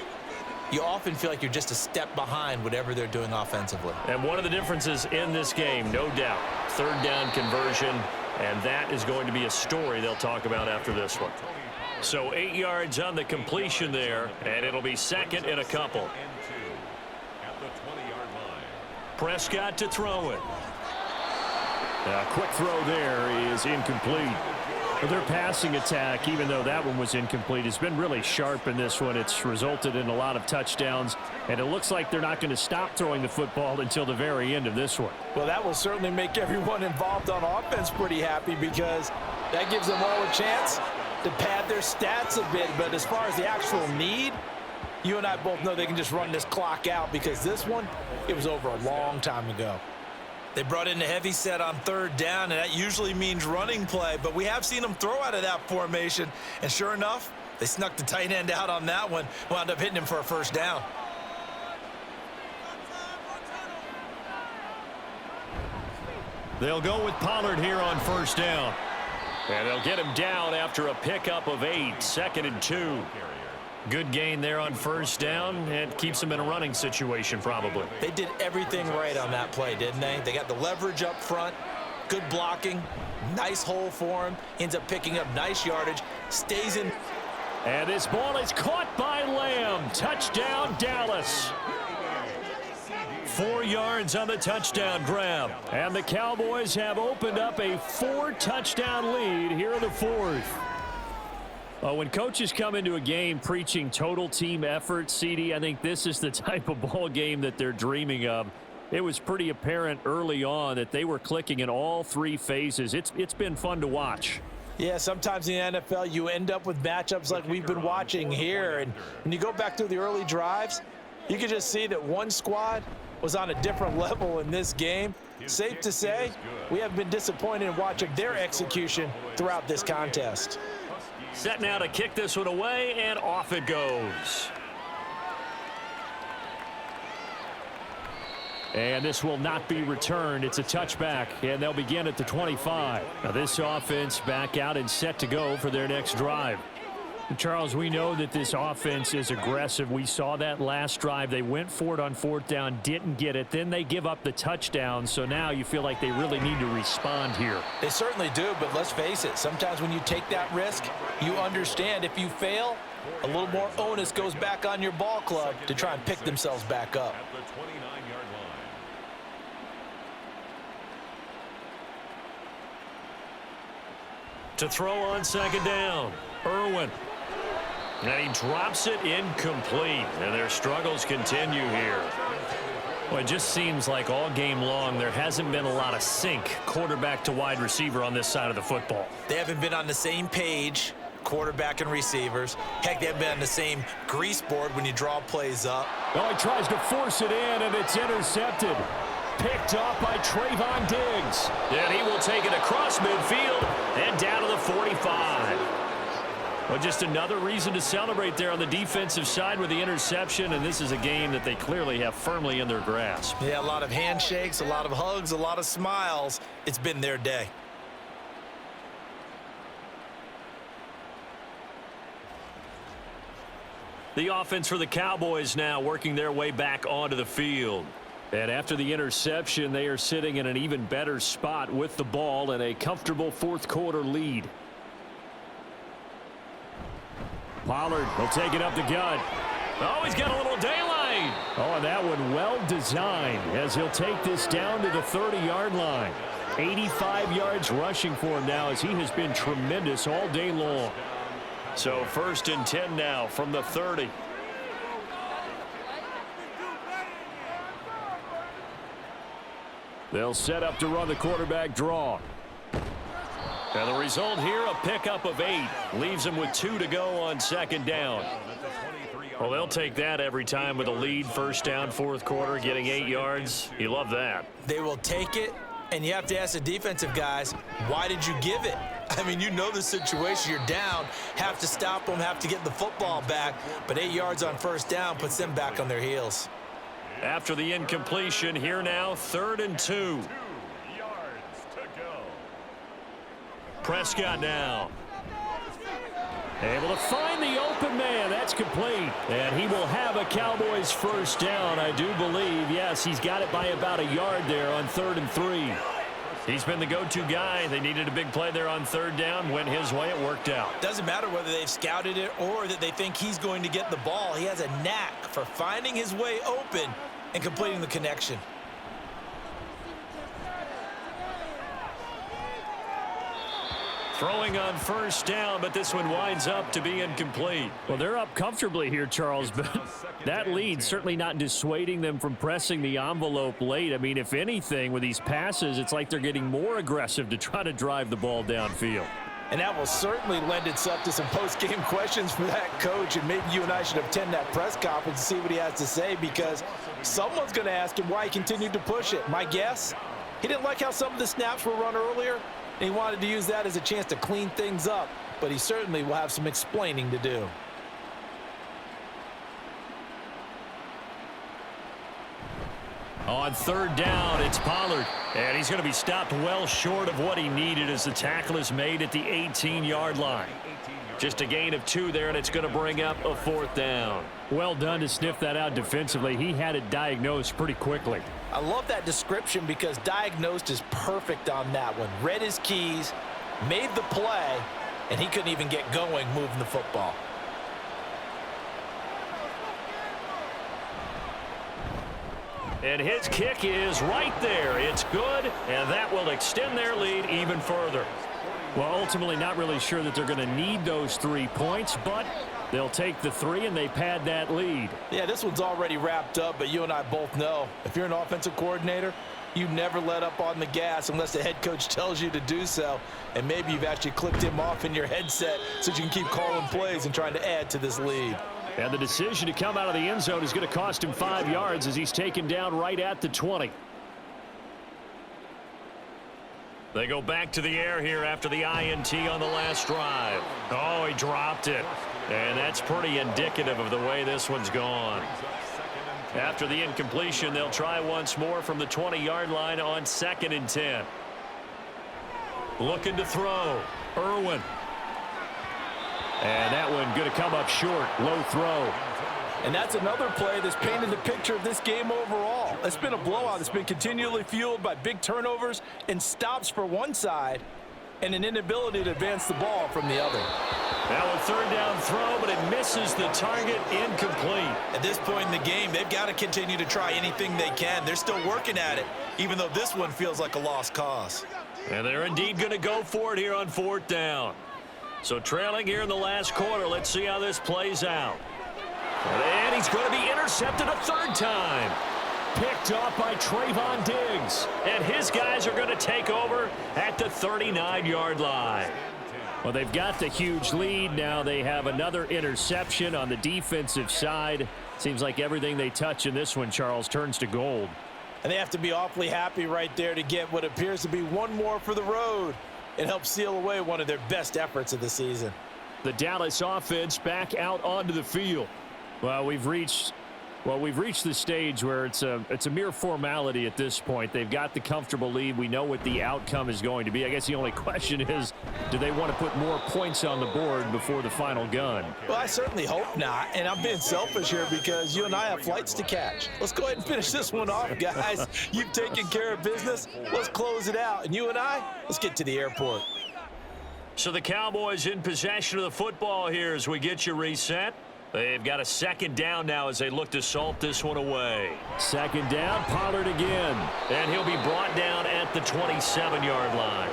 C: you often feel like you're just a step behind whatever they're doing offensively.
B: And one of the differences in this game, no doubt, 3rd down conversion, and that is going to be a story they'll talk about after this one. So 8 yards on the completion there, and it'll be 2nd and a couple. Prescott to throw it. A quick throw there is incomplete. But their passing attack, even though that one was incomplete, has been really sharp in this one. It's resulted in a lot of touchdowns, and it looks like they're not going to stop throwing the football until the very end of this one.
C: Well, that will certainly make everyone involved on offense pretty happy, because that gives them all a chance to pad their stats a bit. But as far as the actual need, you and I both know they can just run this clock out, because this one, it was over a long time ago. They brought in the heavy set on 3rd down, and that usually means running play, but we have seen them throw out of that formation, and sure enough, they snuck the tight end out on that one, wound up hitting him for a 1st down.
B: They'll go with Pollard here on 1st down. And they'll get him down after a pickup of 8, 2nd and 2. Good gain there on 1st down, and keeps him in a running situation probably.
C: They did everything right on that play, didn't they? They got the leverage up front, good blocking, nice hole for him, ends up picking up nice yardage, stays in.
B: And this ball is caught by Lamb. Touchdown, Dallas. 4 yards on the touchdown grab. And the Cowboys have opened up a 4-touchdown lead here in the 4th. When coaches come into a game preaching total team effort, CD, I think this is the type of ball game that they're dreaming of. It was pretty apparent early on that they were clicking in all 3 phases. It's been fun to watch.
C: Yeah, sometimes in the NFL you end up with matchups like we've been watching here. And when you go back through the early drives, you can just see that one squad was on a different level in this game. Safe to say, we have been disappointed in watching their execution throughout this contest.
B: Set now to kick this one away, and off it goes. And this will not be returned. It's a touchback, and they'll begin at the 25. Now this offense back out and set to go for their next drive. Charles, we know that this offense is aggressive. We saw that last drive. They went for it on 4th down, didn't get it. Then they give up the touchdown. So now you feel like they really need to respond here.
C: They certainly do, but let's face it. Sometimes when you take that risk, you understand if you fail, a little more onus goes back on your ball club to try and pick themselves back up.
D: At the 29-yard line.
B: To throw on 2nd down, Irwin. And he drops it incomplete, and their struggles continue here. Well, it just seems like all game long there hasn't been a lot of sync quarterback to wide receiver on this side of the football.
C: They haven't been on the same page, quarterback and receivers. Heck, they haven't been on the same grease board when you draw plays up.
B: Oh, he tries to force it in, and it's intercepted. picked off by Trayvon Diggs. And he will take it across midfield and down to the 45. Well, just another reason to celebrate there on the defensive side with the interception, and this is a game that they clearly have firmly in their grasp.
C: Yeah, a lot of handshakes, a lot of hugs, a lot of smiles. It's been their day.
B: The offense for the Cowboys now working their way back onto the field. And after the interception, they are sitting in an even better spot with the ball and a comfortable fourth quarter lead. Pollard will take it up the gut. Oh, he's got a little daylight. Oh, and that one well designed as he'll take this down to the 30-yard line. 85 yards rushing for him now as he has been tremendous all day long. So 1st and 10 now from the 30. They'll set up to run the quarterback draw. And the result here, a pickup of 8. Leaves them with 2 to go on 2nd down. Well, they'll take that every time with a lead. 1st down, 4th quarter, getting 8 yards. You love that.
C: They will take it, and you have to ask the defensive guys, why did you give it? I mean, you know the situation. You're down, have to stop them, have to get the football back. But 8 yards on 1st down puts them back on their heels.
B: After the incompletion, here now, 3rd and 2.
D: 2 yards to go.
B: Prescott now. Able to find the open man. That's complete. And he will have a Cowboys 1st down, I do believe. Yes, he's got it by about a yard there on 3rd and 3. He's been the go-to guy. They needed a big play there on 3rd down. Went his way. It worked out.
C: Doesn't matter whether they've scouted it or that they think he's going to get the ball. He has a knack for finding his way open and completing the connection.
B: Throwing on 1st down, but this one winds up to be incomplete. Well, they're up comfortably here, Charles, but that lead certainly not dissuading them from pressing the envelope late. I mean, if anything, with these passes, it's like they're getting more aggressive to try to drive the ball downfield.
C: And that will certainly lend itself to some post-game questions for that coach, and maybe you and I should attend that press conference and see what he has to say, because someone's going to ask him why he continued to push it. My guess, he didn't like how some of the snaps were run earlier. He wanted to use that as a chance to clean things up, but he certainly will have some explaining to do.
B: On 3rd down, it's Pollard, and he's going to be stopped well short of what he needed as the tackle is made at the 18-yard line. Just a gain of 2 there, and it's going to bring up a 4th down. Well done to sniff that out defensively. He had it diagnosed pretty quickly.
C: I love that description because diagnosed is perfect on that one. Read his keys, made the play, and he couldn't even get going moving the football.
B: And his kick is right there. It's good, and that will extend their lead even further. Well, ultimately not really sure that they're going to need those 3 points, but they'll take the 3 and they pad that lead.
C: Yeah, this one's already wrapped up, but you and I both know if you're an offensive coordinator, you never let up on the gas unless the head coach tells you to do so. And maybe you've actually clicked him off in your headset so you can keep calling plays and trying to add to this lead.
B: And the decision to come out of the end zone is going to cost him 5 yards as he's taken down right at the 20. They go back to the air here after the INT on the last drive. Oh, he dropped it. And that's pretty indicative of the way this one's gone. After the incompletion, they'll try once more from the 20-yard line on 2nd and 10. Looking to throw. Irwin. And that one going to come up short. Low throw.
C: And that's another play that's painted the picture of this game overall. It's been a blowout. It's been continually fueled by big turnovers and stops for one side and an inability to advance the ball from the other.
B: Now a 3rd down throw, but it misses the target. Incomplete.
C: At this point in the game, they've got to continue to try anything they can. They're still working at it, even though this one feels like a lost cause.
B: And they're indeed going to go for it here on 4th down. So trailing here in the last quarter, let's see how this plays out. And he's going to be intercepted a 3rd time. Picked off by Trayvon Diggs. And his guys are going to take over at the 39-yard line. Well, they've got the huge lead. Now they have another interception on the defensive side. Seems like everything they touch in this one, Charles, turns to gold.
C: And they have to be awfully happy right there to get what appears to be one more for the road. It helps seal away one of their best efforts of the season.
B: The Dallas offense back out onto the field. Well, we've reached the stage where it's a mere formality at this point. They've got the comfortable lead. We know what the outcome is going to be. I guess the only question is, do they want to put more points on the board before the final gun?
C: Well, I certainly hope not, and I'm being selfish here because you and I have flights to catch. Let's go ahead and finish this one off, guys. You've taken care of business. Let's close it out, and you and I, let's get to the airport.
B: So the Cowboys in possession of the football here as we get you reset. They've got a second down now as they look to salt this one away. Second down, Pollard again. And he'll be brought down at the 27-yard line.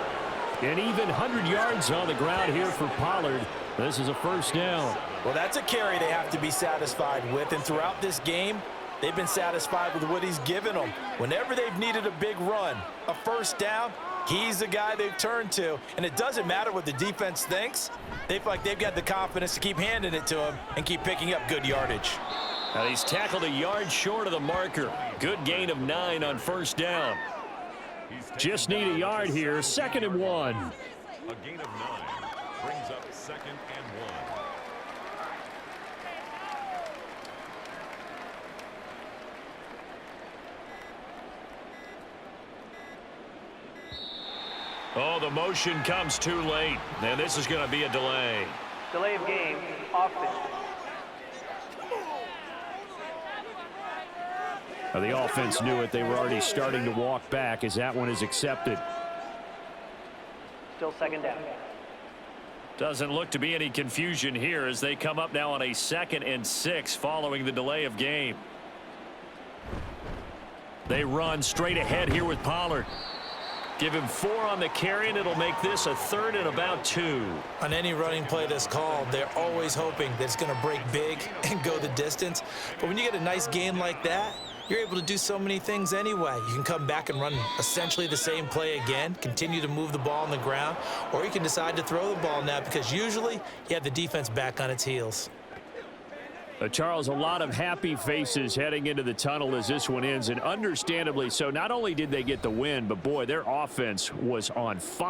B: An even 100 yards on the ground here for Pollard. This is a first down.
C: Well, that's a carry they have to be satisfied with, and throughout this game, they've been satisfied with what he's given them. Whenever they've needed a big run, a first down, he's the guy they've turned to. And it doesn't matter what the defense thinks. They feel like they've got the confidence to keep handing it to him and keep picking up good yardage.
B: Now he's tackled a yard short of the marker. Good gain of 9 on first down. Just need a yard here. 2nd and 1.
D: A gain of 9 brings up 2nd and 1.
B: Oh, the motion comes too late. And this is going to be a delay.
F: Delay of game, offense.
B: Now, the offense knew it. They were already starting to walk back as that one is accepted.
F: Still second down.
B: Doesn't look to be any confusion here as they come up now on a 2nd and 6 following the delay of game. They run straight ahead here with Pollard. Give him 4 on the carry, and it'll make this a 3rd and about 2.
C: On any running play that's called, they're always hoping that it's going to break big and go the distance. But when you get a nice gain like that, you're able to do so many things anyway. You can come back and run essentially the same play again, continue to move the ball on the ground, or you can decide to throw the ball now because usually you have the defense back on its heels.
B: Charles, a lot of happy faces heading into the tunnel as this one ends, and understandably so. Not only did they get the win, but boy, their offense was on fire.